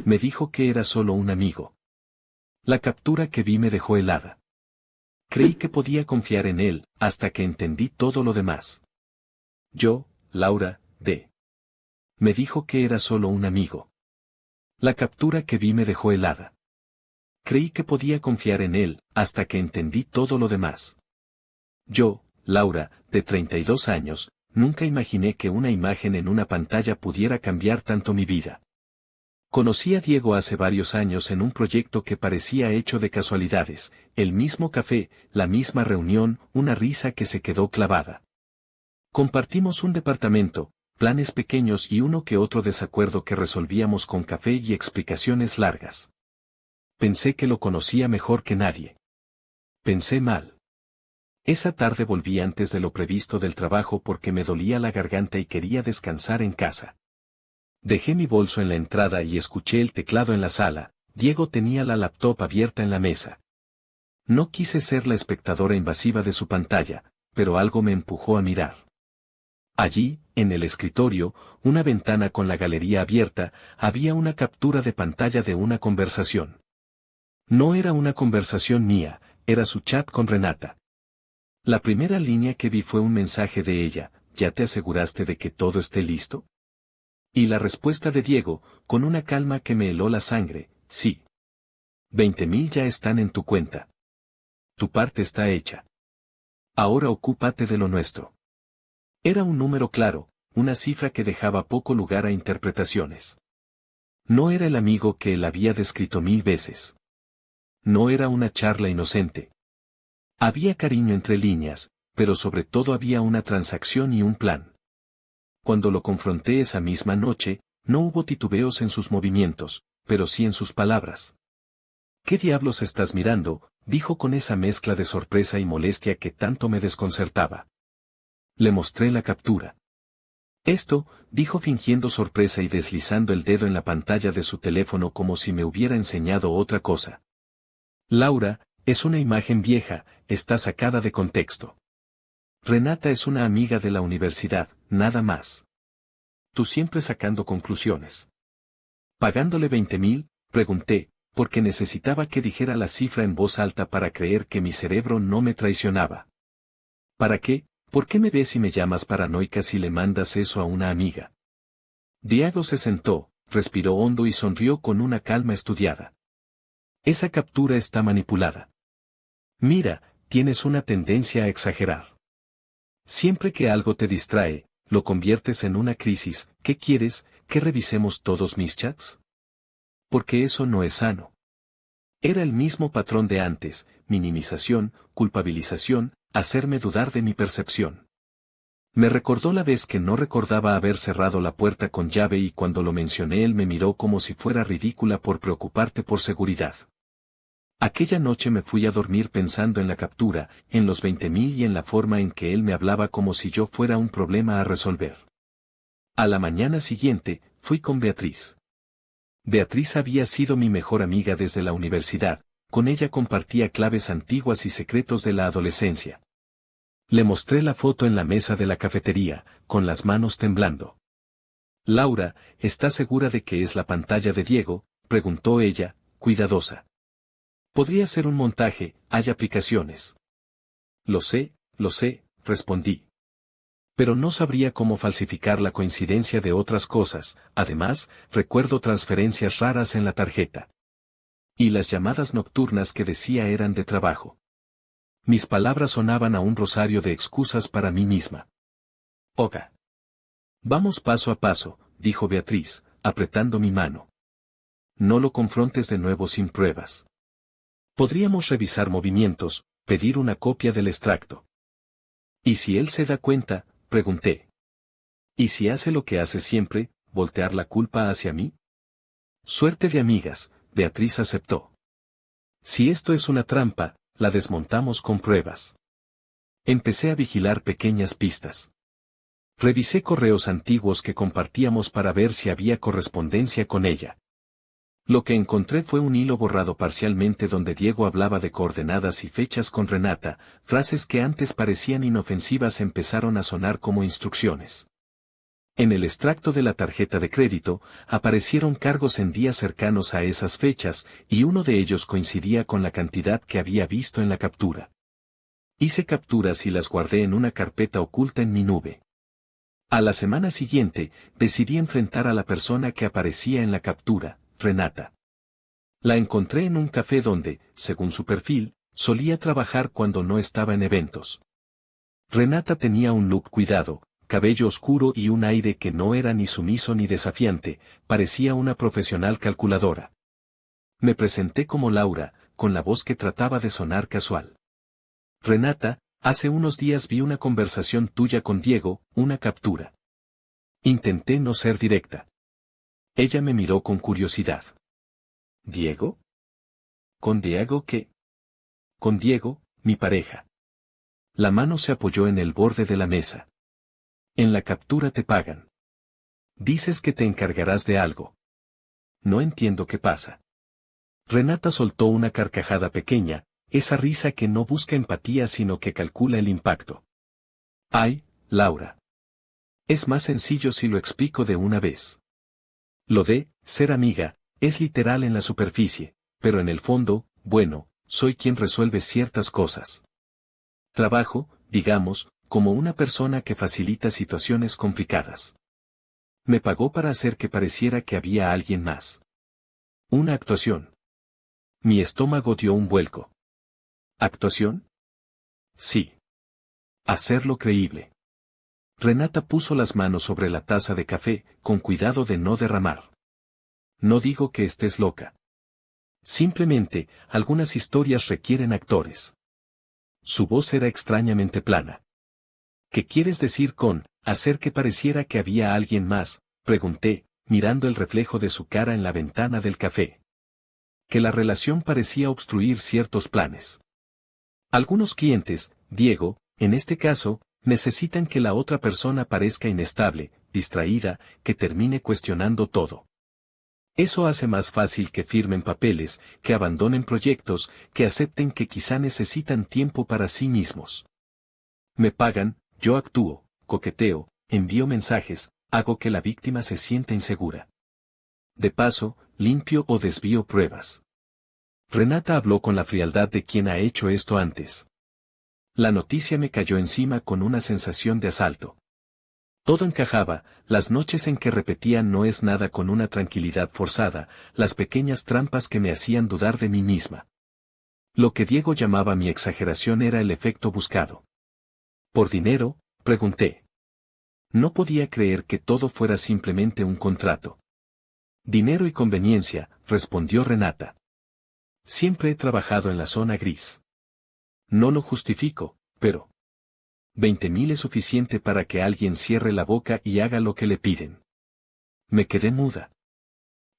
Me dijo que era solo un amigo. La captura que vi me dejó helada. Creí que podía confiar en él, hasta que entendí todo lo demás. Yo, Laura, D. Me dijo que era solo un amigo. La captura que vi me dejó helada. Creí que podía confiar en él, hasta que entendí todo lo demás. Yo, Laura, de 32 años, nunca imaginé que una imagen en una pantalla pudiera cambiar tanto mi vida. Conocí a Diego hace varios años en un proyecto que parecía hecho de casualidades, el mismo café, la misma reunión, una risa que se quedó clavada. Compartimos un departamento, planes pequeños y uno que otro desacuerdo que resolvíamos con café y explicaciones largas. Pensé que lo conocía mejor que nadie. Pensé mal. Esa tarde volví antes de lo previsto del trabajo porque me dolía la garganta y quería descansar en casa. Dejé mi bolso en la entrada y escuché el teclado en la sala. Diego tenía la laptop abierta en la mesa. No quise ser la espectadora invasiva de su pantalla, pero algo me empujó a mirar. Allí, en el escritorio, una ventana con la galería abierta, había una captura de pantalla de una conversación. No era una conversación mía, era su chat con Renata. La primera línea que vi fue un mensaje de ella: ¿ya te aseguraste de que todo esté listo? Y la respuesta de Diego, con una calma que me heló la sangre: sí. 20.000 ya están en tu cuenta. Tu parte está hecha. Ahora ocúpate de lo nuestro. Era un número claro, una cifra que dejaba poco lugar a interpretaciones. No era el amigo que él había descrito 1000 veces. No era una charla inocente. Había cariño entre líneas, pero sobre todo había una transacción y un plan. Cuando lo confronté esa misma noche, no hubo titubeos en sus movimientos, pero sí en sus palabras. ¿Qué diablos estás mirando?, dijo con esa mezcla de sorpresa y molestia que tanto me desconcertaba. Le mostré la captura. Esto, dijo fingiendo sorpresa y deslizando el dedo en la pantalla de su teléfono como si me hubiera enseñado otra cosa. Laura, es una imagen vieja, está sacada de contexto. Renata es una amiga de la universidad, nada más. Tú siempre sacando conclusiones. ¿Pagándole 20.000? Pregunté, porque necesitaba que dijera la cifra en voz alta para creer que mi cerebro no me traicionaba. ¿Para qué? ¿Por qué me ves y me llamas paranoica si le mandas eso a una amiga? Diego se sentó, respiró hondo y sonrió con una calma estudiada. Esa captura está manipulada. Mira, tienes una tendencia a exagerar. Siempre que algo te distrae, lo conviertes en una crisis. ¿Qué quieres, que revisemos todos mis chats? Porque eso no es sano. Era el mismo patrón de antes: minimización, culpabilización, hacerme dudar de mi percepción. Me recordó la vez que no recordaba haber cerrado la puerta con llave y cuando lo mencioné él me miró como si fuera ridícula por preocuparte por seguridad. Aquella noche me fui a dormir pensando en la captura, en los 20.000 y en la forma en que él me hablaba como si yo fuera un problema a resolver. A la mañana siguiente, fui con Beatriz. Beatriz había sido mi mejor amiga desde la universidad, con ella compartía claves antiguas y secretos de la adolescencia. Le mostré la foto en la mesa de la cafetería, con las manos temblando. Laura, ¿estás segura de que es la pantalla de Diego?, preguntó ella, cuidadosa. Podría ser un montaje, hay aplicaciones. Lo sé, respondí. Pero no sabría cómo falsificar la coincidencia de otras cosas. Además, recuerdo transferencias raras en la tarjeta. Y las llamadas nocturnas que decía eran de trabajo. Mis palabras sonaban a un rosario de excusas para mí misma. Oga. Vamos paso a paso, dijo Beatriz, apretando mi mano. No lo confrontes de nuevo sin pruebas. Podríamos revisar movimientos, pedir una copia del extracto. ¿Y si él se da cuenta?, pregunté. ¿Y si hace lo que hace siempre, voltear la culpa hacia mí? Suerte de amigas, Beatriz aceptó. Si esto es una trampa, la desmontamos con pruebas. Empecé a vigilar pequeñas pistas. Revisé correos antiguos que compartíamos para ver si había correspondencia con ella. Lo que encontré fue un hilo borrado parcialmente donde Diego hablaba de coordenadas y fechas con Renata. Frases que antes parecían inofensivas empezaron a sonar como instrucciones. En el extracto de la tarjeta de crédito, aparecieron cargos en días cercanos a esas fechas, y uno de ellos coincidía con la cantidad que había visto en la captura. Hice capturas y las guardé en una carpeta oculta en mi nube. A la semana siguiente, decidí enfrentar a la persona que aparecía en la captura, Renata. La encontré en un café donde, según su perfil, solía trabajar cuando no estaba en eventos. Renata tenía un look cuidado, cabello oscuro y un aire que no era ni sumiso ni desafiante, parecía una profesional calculadora. Me presenté como Laura, con la voz que trataba de sonar casual. Renata, hace unos días vi una conversación tuya con Diego, una captura. Intenté no ser directa. Ella me miró con curiosidad. ¿Diego? ¿Con Diego qué? Con Diego, mi pareja. La mano se apoyó en el borde de la mesa. En la captura te pagan. Dices que te encargarás de algo. No entiendo qué pasa. Renata soltó una carcajada pequeña, esa risa que no busca empatía sino que calcula el impacto. Ay, Laura. Es más sencillo si lo explico de una vez. Lo de ser amiga es literal en la superficie, pero en el fondo, bueno, soy quien resuelve ciertas cosas. Trabajo, digamos, como una persona que facilita situaciones complicadas. Me pagó para hacer que pareciera que había alguien más. Una actuación. Mi estómago dio un vuelco. ¿Actuación? Sí. Hacerlo creíble. Renata puso las manos sobre la taza de café, con cuidado de no derramar. No digo que estés loca. Simplemente, algunas historias requieren actores. Su voz era extrañamente plana. ¿Qué quieres decir con hacer que pareciera que había alguien más? Pregunté, mirando el reflejo de su cara en la ventana del café. Que la relación parecía obstruir ciertos planes. Algunos clientes, Diego, en este caso, necesitan que la otra persona parezca inestable, distraída, que termine cuestionando todo. Eso hace más fácil que firmen papeles, que abandonen proyectos, que acepten que quizá necesitan tiempo para sí mismos. Me pagan, yo actúo, coqueteo, envío mensajes, hago que la víctima se sienta insegura. De paso, limpio o desvío pruebas. Renata habló con la frialdad de quien ha hecho esto antes. La noticia me cayó encima con una sensación de asalto. Todo encajaba, las noches en que repetía no es nada con una tranquilidad forzada, las pequeñas trampas que me hacían dudar de mí misma. Lo que Diego llamaba mi exageración era el efecto buscado. ¿Por dinero?, pregunté. No podía creer que todo fuera simplemente un contrato. Dinero y conveniencia, respondió Renata. Siempre he trabajado en la zona gris. No lo justifico, pero 20.000 es suficiente para que alguien cierre la boca y haga lo que le piden. Me quedé muda.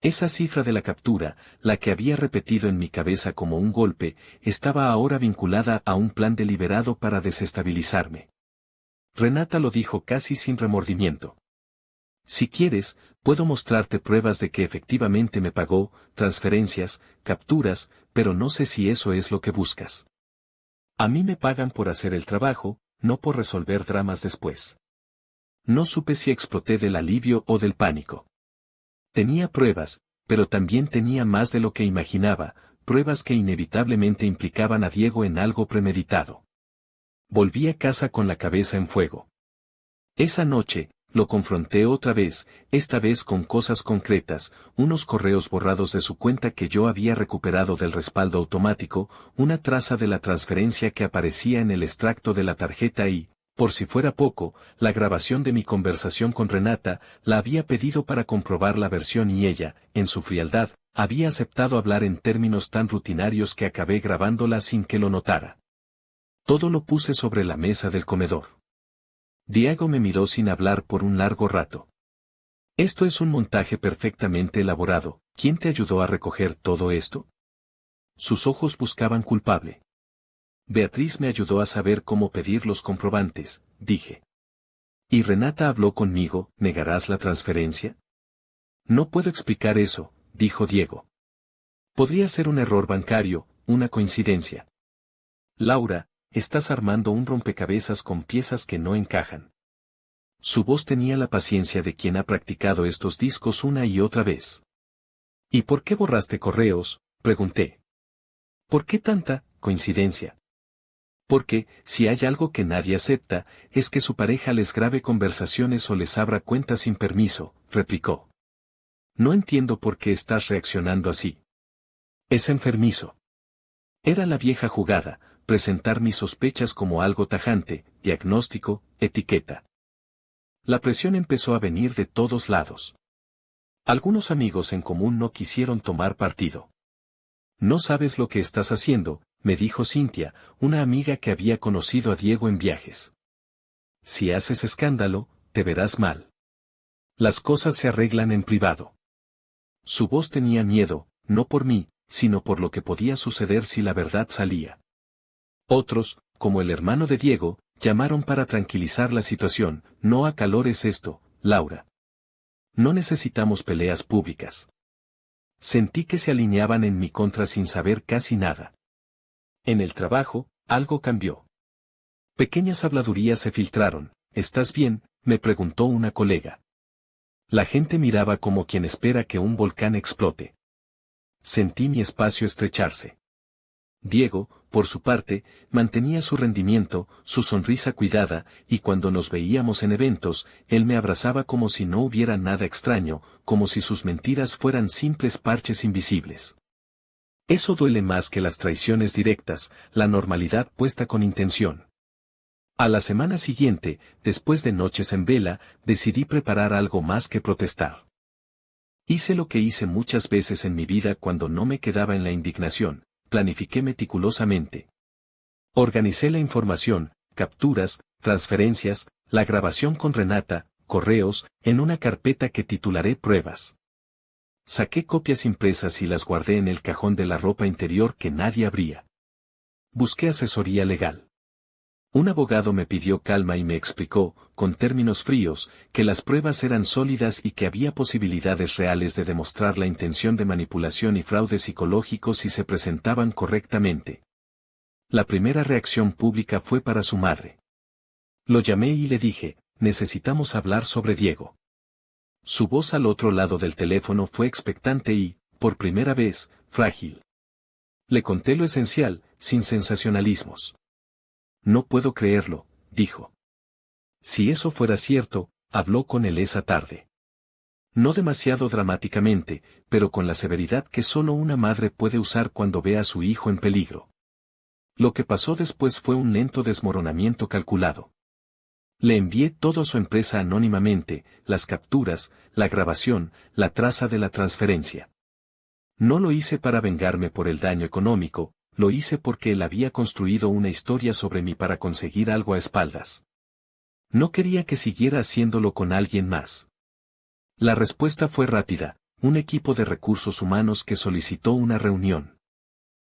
Esa cifra de la captura, la que había repetido en mi cabeza como un golpe, estaba ahora vinculada a un plan deliberado para desestabilizarme. Renata lo dijo casi sin remordimiento. Si quieres, puedo mostrarte pruebas de que efectivamente me pagó, transferencias, capturas, pero no sé si eso es lo que buscas. A mí me pagan por hacer el trabajo, no por resolver dramas después. No supe si exploté del alivio o del pánico. Tenía pruebas, pero también tenía más de lo que imaginaba, pruebas que inevitablemente implicaban a Diego en algo premeditado. Volví a casa con la cabeza en fuego. Esa noche, lo confronté otra vez, esta vez con cosas concretas, unos correos borrados de su cuenta que yo había recuperado del respaldo automático, una traza de la transferencia que aparecía en el extracto de la tarjeta y, por si fuera poco, la grabación de mi conversación con Renata, la había pedido para comprobar la versión y ella, en su frialdad, había aceptado hablar en términos tan rutinarios que acabé grabándola sin que lo notara. Todo lo puse sobre la mesa del comedor. Diego me miró sin hablar por un largo rato. Esto es un montaje perfectamente elaborado. ¿Quién te ayudó a recoger todo esto? Sus ojos buscaban culpable. Beatriz me ayudó a saber cómo pedir los comprobantes, dije. Y Renata habló conmigo, ¿negarás la transferencia? No puedo explicar eso, dijo Diego. Podría ser un error bancario, una coincidencia. Laura, estás armando un rompecabezas con piezas que no encajan. Su voz tenía la paciencia de quien ha practicado estos discos una y otra vez. ¿Y por qué borraste correos?, pregunté. ¿Por qué tanta coincidencia? Porque, si hay algo que nadie acepta, es que su pareja les grabe conversaciones o les abra cuentas sin permiso, replicó. No entiendo por qué estás reaccionando así. Es enfermizo. Era la vieja jugada, presentar mis sospechas como algo tajante, diagnóstico, etiqueta. La presión empezó a venir de todos lados. Algunos amigos en común no quisieron tomar partido. No sabes lo que estás haciendo, me dijo Cintia, una amiga que había conocido a Diego en viajes. Si haces escándalo, te verás mal. Las cosas se arreglan en privado. Su voz tenía miedo, no por mí, sino por lo que podía suceder si la verdad salía. Otros, como el hermano de Diego, llamaron para tranquilizar la situación. No acalores esto, Laura. No necesitamos peleas públicas. Sentí que se alineaban en mi contra sin saber casi nada. En el trabajo, algo cambió. Pequeñas habladurías se filtraron. ¿Estás bien?, me preguntó una colega. La gente miraba como quien espera que un volcán explote. Sentí mi espacio estrecharse. Diego, por su parte, mantenía su rendimiento, su sonrisa cuidada, y cuando nos veíamos en eventos, él me abrazaba como si no hubiera nada extraño, como si sus mentiras fueran simples parches invisibles. Eso duele más que las traiciones directas, la normalidad puesta con intención. A la semana siguiente, después de noches en vela, decidí preparar algo más que protestar. Hice lo que hice muchas veces en mi vida cuando no me quedaba en la indignación. Planifiqué meticulosamente. Organicé la información, capturas, transferencias, la grabación con Renata, correos, en una carpeta que titularé Pruebas. Saqué copias impresas y las guardé en el cajón de la ropa interior que nadie abría. Busqué asesoría legal. Un abogado me pidió calma y me explicó, con términos fríos, que las pruebas eran sólidas y que había posibilidades reales de demostrar la intención de manipulación y fraude psicológico si se presentaban correctamente. La primera reacción pública fue para su madre. Lo llamé y le dije, necesitamos hablar sobre Diego. Su voz al otro lado del teléfono fue expectante y, por primera vez, frágil. Le conté lo esencial, sin sensacionalismos. No puedo creerlo, dijo. Si eso fuera cierto, habló con él esa tarde. No demasiado dramáticamente, pero con la severidad que solo una madre puede usar cuando ve a su hijo en peligro. Lo que pasó después fue un lento desmoronamiento calculado. Le envié todo a su empresa anónimamente, las capturas, la grabación, la traza de la transferencia. No lo hice para vengarme por el daño económico, lo hice porque él había construido una historia sobre mí para conseguir algo a espaldas. No quería que siguiera haciéndolo con alguien más. La respuesta fue rápida, un equipo de recursos humanos que solicitó una reunión.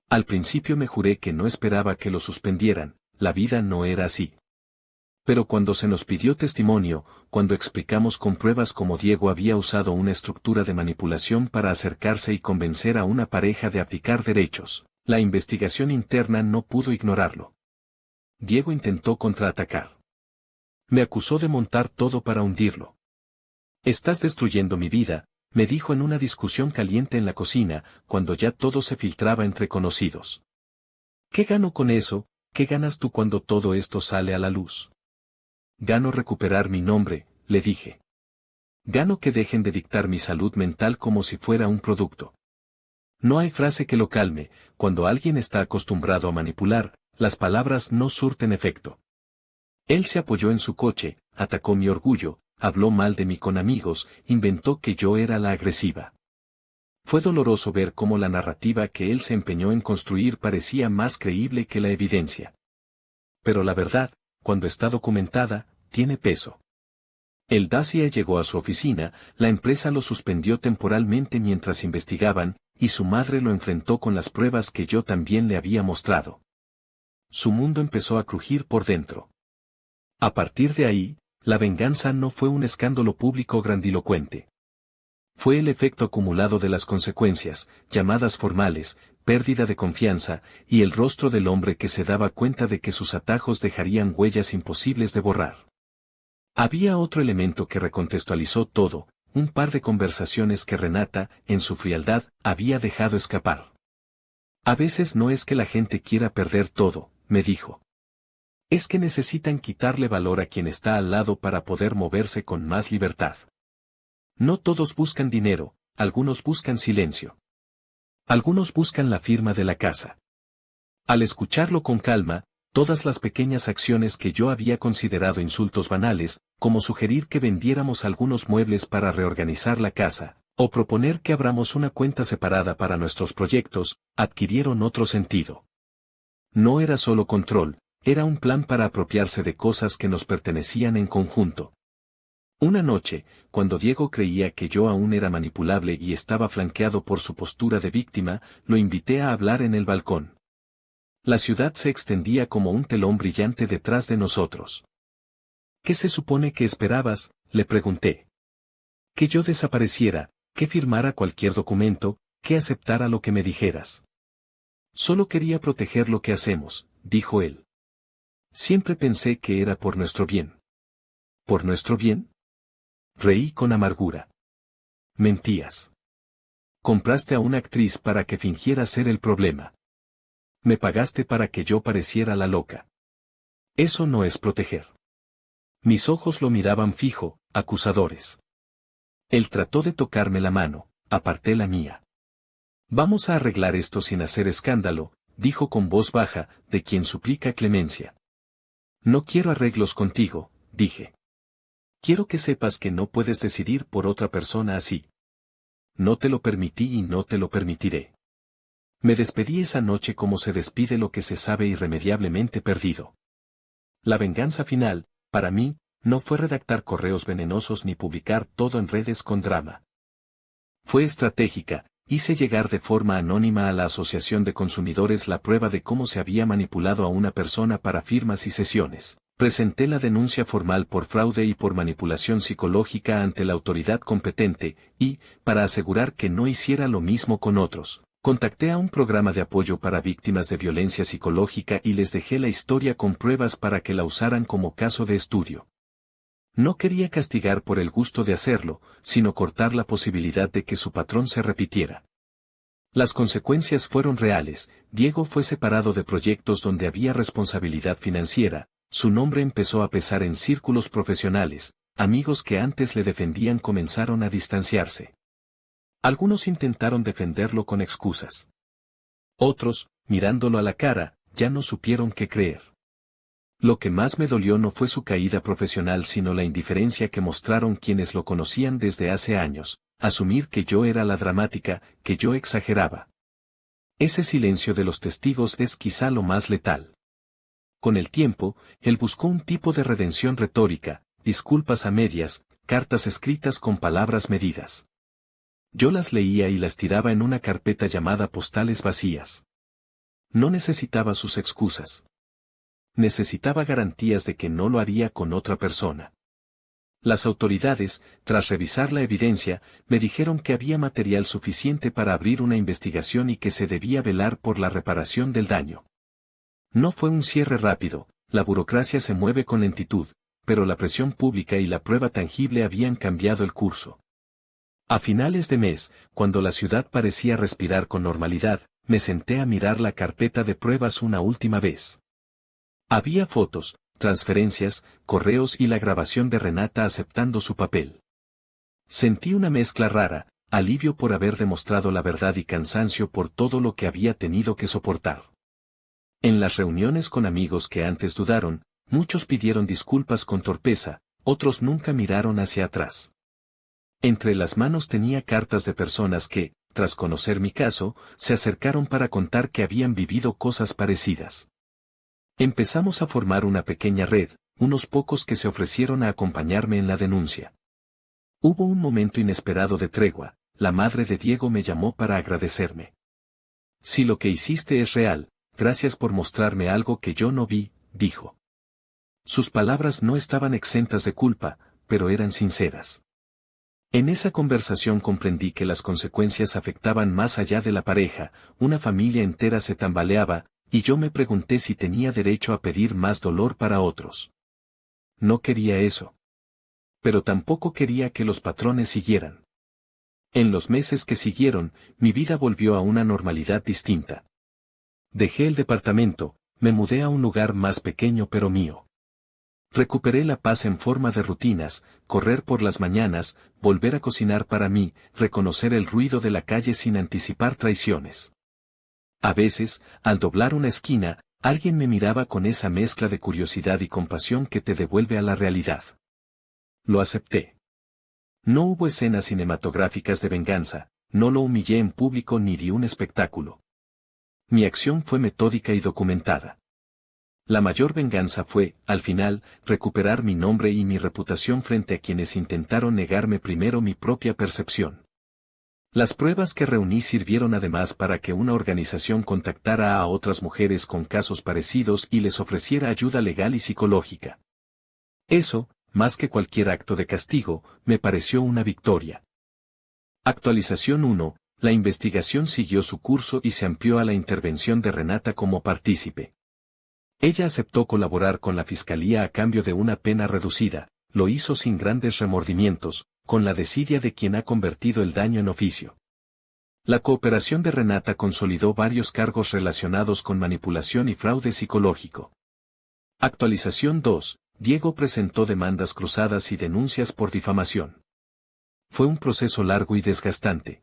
Al principio me juré que no esperaba que lo suspendieran, la vida no era así. Pero cuando se nos pidió testimonio, cuando explicamos con pruebas cómo Diego había usado una estructura de manipulación para acercarse y convencer a una pareja de abdicar derechos, la investigación interna no pudo ignorarlo. Diego intentó contraatacar. Me acusó de montar todo para hundirlo. Estás destruyendo mi vida, me dijo en una discusión caliente en la cocina, cuando ya todo se filtraba entre conocidos. ¿Qué gano con eso? ¿Qué ganas tú cuando todo esto sale a la luz? Gano recuperar mi nombre, le dije. Gano que dejen de dictar mi salud mental como si fuera un producto. No hay frase que lo calme, cuando alguien está acostumbrado a manipular, las palabras no surten efecto. Él se apoyó en su coche, atacó mi orgullo, habló mal de mí con amigos, inventó que yo era la agresiva. Fue doloroso ver cómo la narrativa que él se empeñó en construir parecía más creíble que la evidencia. Pero la verdad, cuando está documentada, tiene peso. El Dacia llegó a su oficina, la empresa lo suspendió temporalmente mientras investigaban, y su madre lo enfrentó con las pruebas que yo también le había mostrado. Su mundo empezó a crujir por dentro. A partir de ahí, la venganza no fue un escándalo público grandilocuente. Fue el efecto acumulado de las consecuencias, llamadas formales, pérdida de confianza, y el rostro del hombre que se daba cuenta de que sus atajos dejarían huellas imposibles de borrar. Había otro elemento que recontextualizó todo, un par de conversaciones que Renata, en su frialdad, había dejado escapar. A veces no es que la gente quiera perder todo, me dijo. Es que necesitan quitarle valor a quien está al lado para poder moverse con más libertad. No todos buscan dinero, algunos buscan silencio. Algunos buscan la firma de la casa. Al escucharlo con calma, todas las pequeñas acciones que yo había considerado insultos banales, como sugerir que vendiéramos algunos muebles para reorganizar la casa, o proponer que abramos una cuenta separada para nuestros proyectos, adquirieron otro sentido. No era solo control, era un plan para apropiarse de cosas que nos pertenecían en conjunto. Una noche, cuando Diego creía que yo aún era manipulable y estaba flanqueado por su postura de víctima, lo invité a hablar en el balcón. La ciudad se extendía como un telón brillante detrás de nosotros. ¿Qué se supone que esperabas?, le pregunté. Que yo desapareciera, que firmara cualquier documento, que aceptara lo que me dijeras. Solo quería proteger lo que hacemos, dijo él. Siempre pensé que era por nuestro bien. ¿Por nuestro bien? Reí con amargura. Mentías. Compraste a una actriz para que fingiera ser el problema. Me pagaste para que yo pareciera la loca. Eso no es proteger. Mis ojos lo miraban fijo, acusadores. Él trató de tocarme la mano, aparté la mía. Vamos a arreglar esto sin hacer escándalo, dijo con voz baja, de quien suplica clemencia. No quiero arreglos contigo, dije. Quiero que sepas que no puedes decidir por otra persona así. No te lo permití y no te lo permitiré. Me despedí esa noche como se despide lo que se sabe irremediablemente perdido. La venganza final, para mí, no fue redactar correos venenosos ni publicar todo en redes con drama. Fue estratégica, hice llegar de forma anónima a la Asociación de Consumidores la prueba de cómo se había manipulado a una persona para firmas y sesiones. Presenté la denuncia formal por fraude y por manipulación psicológica ante la autoridad competente, y, para asegurar que no hiciera lo mismo con otros, contacté a un programa de apoyo para víctimas de violencia psicológica y les dejé la historia con pruebas para que la usaran como caso de estudio. No quería castigar por el gusto de hacerlo, sino cortar la posibilidad de que su patrón se repitiera. Las consecuencias fueron reales. Diego fue separado de proyectos donde había responsabilidad financiera, su nombre empezó a pesar en círculos profesionales, amigos que antes le defendían comenzaron a distanciarse. Algunos intentaron defenderlo con excusas. Otros, mirándolo a la cara, ya no supieron qué creer. Lo que más me dolió no fue su caída profesional sino la indiferencia que mostraron quienes lo conocían desde hace años, asumir que yo era la dramática, que yo exageraba. Ese silencio de los testigos es quizá lo más letal. Con el tiempo, él buscó un tipo de redención retórica, disculpas a medias, cartas escritas con palabras medidas. Yo las leía y las tiraba en una carpeta llamada postales vacías. No necesitaba sus excusas. Necesitaba garantías de que no lo haría con otra persona. Las autoridades, tras revisar la evidencia, me dijeron que había material suficiente para abrir una investigación y que se debía velar por la reparación del daño. No fue un cierre rápido, la burocracia se mueve con lentitud, pero la presión pública y la prueba tangible habían cambiado el curso. A finales de mes, cuando la ciudad parecía respirar con normalidad, me senté a mirar la carpeta de pruebas una última vez. Había fotos, transferencias, correos y la grabación de Renata aceptando su papel. Sentí una mezcla rara, alivio por haber demostrado la verdad y cansancio por todo lo que había tenido que soportar. En las reuniones con amigos que antes dudaron, muchos pidieron disculpas con torpeza, otros nunca miraron hacia atrás. Entre las manos tenía cartas de personas que, tras conocer mi caso, se acercaron para contar que habían vivido cosas parecidas. Empezamos a formar una pequeña red, unos pocos que se ofrecieron a acompañarme en la denuncia. Hubo un momento inesperado de tregua, la madre de Diego me llamó para agradecerme. Si lo que hiciste es real, gracias por mostrarme algo que yo no vi, dijo. Sus palabras no estaban exentas de culpa, pero eran sinceras. En esa conversación comprendí que las consecuencias afectaban más allá de la pareja, una familia entera se tambaleaba, y yo me pregunté si tenía derecho a pedir más dolor para otros. No quería eso. Pero tampoco quería que los patrones siguieran. En los meses que siguieron, mi vida volvió a una normalidad distinta. Dejé el departamento, me mudé a un lugar más pequeño pero mío. Recuperé la paz en forma de rutinas, correr por las mañanas, volver a cocinar para mí, reconocer el ruido de la calle sin anticipar traiciones. A veces, al doblar una esquina, alguien me miraba con esa mezcla de curiosidad y compasión que te devuelve a la realidad. Lo acepté. No hubo escenas cinematográficas de venganza, no lo humillé en público ni di un espectáculo. Mi acción fue metódica y documentada. La mayor venganza fue, al final, recuperar mi nombre y mi reputación frente a quienes intentaron negarme primero mi propia percepción. Las pruebas que reuní sirvieron además para que una organización contactara a otras mujeres con casos parecidos y les ofreciera ayuda legal y psicológica. Eso, más que cualquier acto de castigo, me pareció una victoria. Actualización 1. La investigación siguió su curso y se amplió a la intervención de Renata como partícipe. Ella aceptó colaborar con la fiscalía a cambio de una pena reducida, lo hizo sin grandes remordimientos, con la desidia de quien ha convertido el daño en oficio. La cooperación de Renata consolidó varios cargos relacionados con manipulación y fraude psicológico. Actualización 2. Diego presentó demandas cruzadas y denuncias por difamación. Fue un proceso largo y desgastante.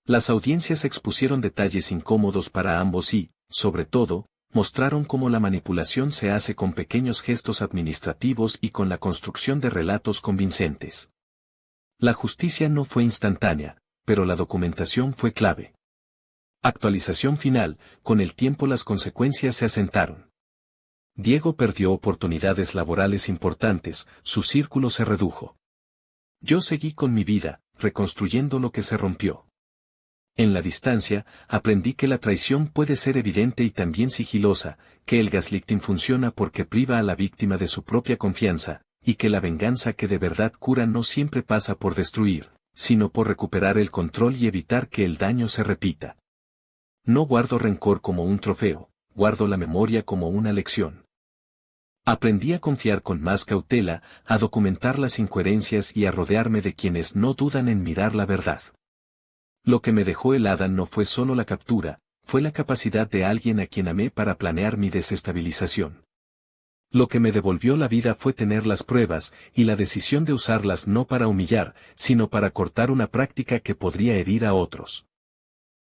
Las audiencias expusieron detalles incómodos para ambos y, sobre todo, mostraron cómo la manipulación se hace con pequeños gestos administrativos y con la construcción de relatos convincentes. La justicia no fue instantánea, pero la documentación fue clave. Actualización final, con el tiempo las consecuencias se asentaron. Diego perdió oportunidades laborales importantes, su círculo se redujo. Yo seguí con mi vida, reconstruyendo lo que se rompió. En la distancia, aprendí que la traición puede ser evidente y también sigilosa, que el gaslighting funciona porque priva a la víctima de su propia confianza, y que la venganza que de verdad cura no siempre pasa por destruir, sino por recuperar el control y evitar que el daño se repita. No guardo rencor como un trofeo, guardo la memoria como una lección. Aprendí a confiar con más cautela, a documentar las incoherencias y a rodearme de quienes no dudan en mirar la verdad. Lo que me dejó helada no fue solo la captura, fue la capacidad de alguien a quien amé para planear mi desestabilización. Lo que me devolvió la vida fue tener las pruebas, y la decisión de usarlas no para humillar, sino para cortar una práctica que podría herir a otros.